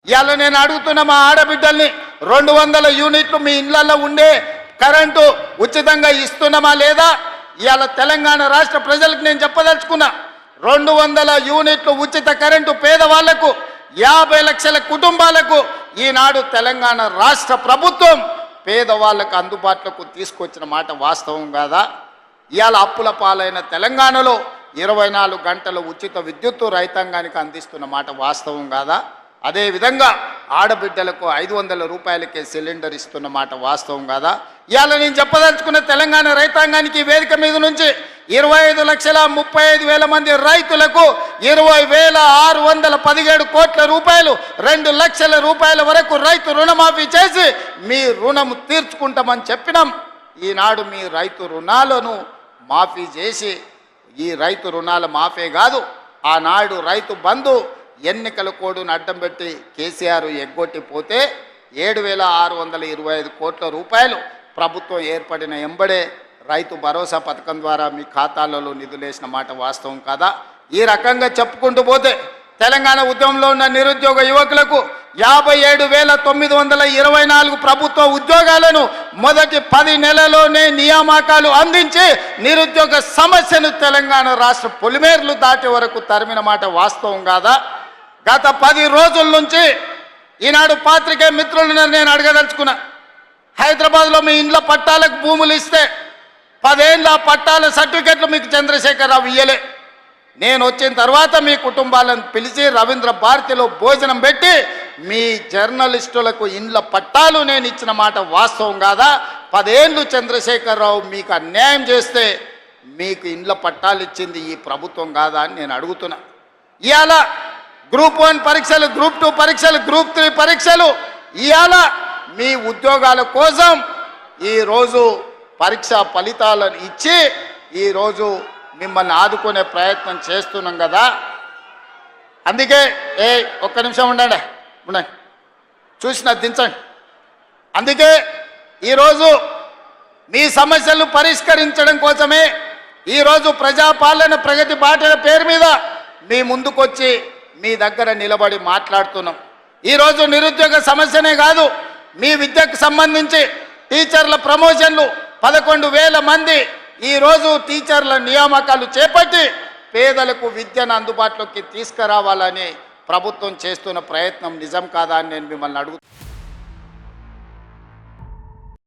ఇవాళ నేను అడుగుతున్న మా ఆడబిడ్డల్ని 200 యూనిట్లు మీ ఇళ్లలో ఉండే కరెంటు ఉచితంగా ఇస్తున్నామా లేదా? ఇవాళ తెలంగాణ రాష్ట్ర ప్రజలకు నేను చెప్పదలుచుకున్నా, 200 యూనిట్లు ఉచిత కరెంటు పేదవాళ్లకు 50 లక్షల కుటుంబాలకు ఈనాడు తెలంగాణ రాష్ట్ర ప్రభుత్వం పేదవాళ్లకు అందుబాటులోకి తీసుకొచ్చిన మాట వాస్తవం కాదా? ఇవాళ అప్పుల పాలైన తెలంగాణలో 24 గంటల ఉచిత విద్యుత్తు రైతాంగానికి అందిస్తున్న మాట వాస్తవం కాదా? అదేవిధంగా ఆడబిడ్డలకు 500 రూపాయలకే సిలిండర్ ఇస్తున్న మాట వాస్తవం కాదా? ఇవాళ నేను చెప్పదలుచుకున్న తెలంగాణ రైతాంగానికి వేదిక మీద నుంచి 25,35,000 మంది రైతులకు 20,617 కోట్ల రూపాయలు 2 లక్షల రూపాయల వరకు రైతు రుణమాఫీ చేసి మీ రుణము తీర్చుకుంటామని చెప్పినాం. ఈనాడు మీ రైతు రుణాలను మాఫీ చేసి, ఈ రైతు రుణాల మాఫీ కాదు, ఆనాడు రైతు బంధు ఎన్నికల కోడును అడ్డం పెట్టి కేసీఆర్ ఎగ్గొట్టిపోతే 7,625 కోట్ల రూపాయలు ప్రభుత్వం ఏర్పడిన ఎంబడే రైతు భరోసా పథకం ద్వారా మీ ఖాతాలలో నిధులేసిన మాట వాస్తవం కాదా? ఈ రకంగా చెప్పుకుంటూ పోతే తెలంగాణ ఉద్యమంలో ఉన్న నిరుద్యోగ యువకులకు 57,924 ప్రభుత్వ ఉద్యోగాలను మొదటి 10 నెలల్లోనే నియామకాలు అందించి నిరుద్యోగ సమస్యను తెలంగాణ రాష్ట్ర పొలిమేర్లు దాటే వరకు తరిమిన మాట వాస్తవం కాదా? గత 10 రోజుల నుంచి ఈనాడు పాత్రికేయ మిత్రులను నేను అడగదలుచుకున్నా, హైదరాబాద్లో మీ ఇండ్ల పట్టాలకు భూములు ఇస్తే 10 ఏళ్ళ పట్టాల సర్టిఫికెట్లు మీకు చంద్రశేఖరరావు ఇయ్యలే. నేను వచ్చిన తర్వాత మీ కుటుంబాలను పిలిచి రవీంద్ర భారతిలో భోజనం పెట్టి మీ జర్నలిస్టులకు ఇండ్ల పట్టాలు నేను ఇచ్చిన మాట వాస్తవం కాదా? 10 ఏళ్ళు చంద్రశేఖరరావు మీకు అన్యాయం చేస్తే మీకు ఇండ్ల పట్టాలు ఇచ్చింది ఈ ప్రభుత్వం కాదా అని నేను అడుగుతున్నా. ఇవాళ గ్రూప్ 1 పరీక్షలు, గ్రూప్ 2 పరీక్షలు, గ్రూప్ 3 పరీక్షలు, ఇవాళ మీ ఉద్యోగాల కోసం ఈరోజు పరీక్ష ఫలితాలను ఇచ్చి ఈరోజు మిమ్మల్ని ఆదుకునే ప్రయత్నం చేస్తున్నాం కదా. అందుకే ఒక్క నిమిషం ఉండండి, చూసిన దించండి. అందుకే ఈరోజు మీ సమస్యలు పరిష్కరించడం కోసమే ఈరోజు ప్రజాపాలన ప్రగతి బాటల పేరు మీద మీ ముందుకొచ్చి మీ దగ్గర నిలబడి మాట్లాడుతున్నాం. ఈరోజు నిరుద్యోగ సమస్యనే కాదు, మీ విద్యకు సంబంధించి టీచర్ల ప్రమోషన్లు 11,000 మంది ఈరోజు టీచర్ల నియామకాలు చేపట్టి పేదలకు విద్యను అందుబాటులోకి తీసుకురావాలని ప్రభుత్వం చేస్తున్న ప్రయత్నం నిజం కాదా అని నేను మిమ్మల్ని అడుగుతున్నాను.